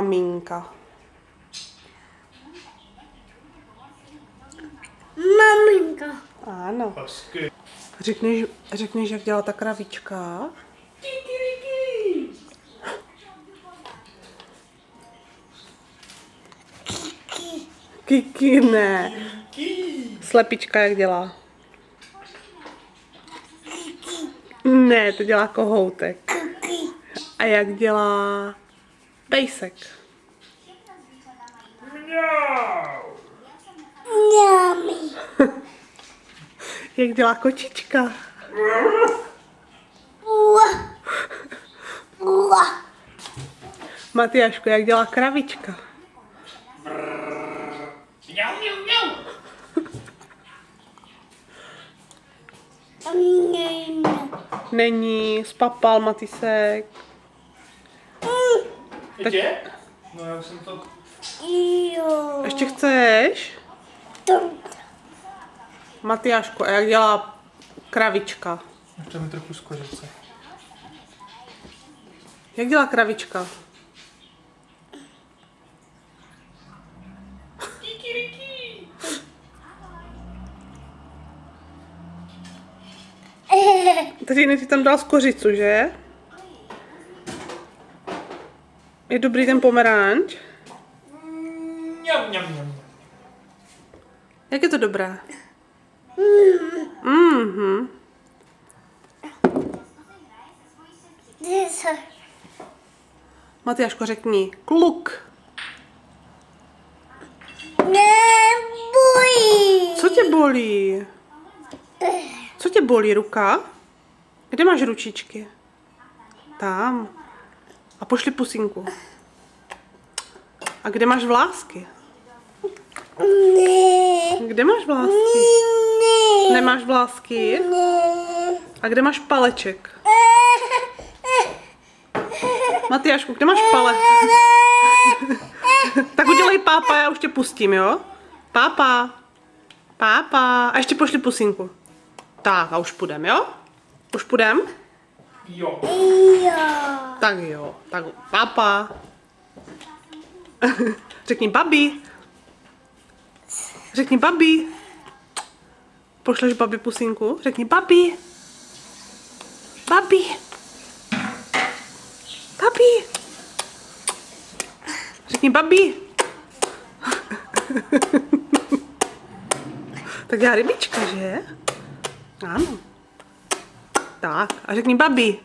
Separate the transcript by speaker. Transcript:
Speaker 1: maminka?
Speaker 2: Maminka.
Speaker 1: Ano. Řekneš, jak dělá ta kravička? Kiki, ne. Slepička jak dělá? Ne, to dělá kohoutek. A jak dělá pejsek? Jak dělá kočička? Matyášku, jak dělá kravička? Není, spapal Matysek.
Speaker 3: Ještě? No já jsem to...
Speaker 2: Jo.
Speaker 1: Ještě chceš? Matyášku, a jak dělá kravička?
Speaker 3: Ještě mi trochu z kořice.
Speaker 1: Jak dělá kravička? Takže si tam dal skořicu, že? Je dobrý ten pomeranč? Jak je to dobré? Mhm. Matyáško, řekni kluk.
Speaker 2: Nebolí.
Speaker 1: Co tě bolí? Co tě bolí, ruka? Kde máš ručičky? Tam. A pošli pusinku. A kde máš vlásky?
Speaker 2: Ne.
Speaker 1: Kde máš vlásky?
Speaker 2: Ne.
Speaker 1: Nemáš vlásky?
Speaker 2: Ne.
Speaker 1: A kde máš paleček? Matyášku, kde máš pale? Tak udělej pápa, já už tě pustím, jo? Pápa. Pápa. A ještě pošli pusinku. Tak a už půjdem, jo? Už půjdem?
Speaker 3: Jo.
Speaker 2: Jo.
Speaker 1: Tak jo. Tak pápa. Řekni babi. Řekni babi. Pošleš babi pusinku? Řekni babi. Babi. Babi. Řekni babi. Tak dělá rybička, že? Ano. Tak, a řekni babi.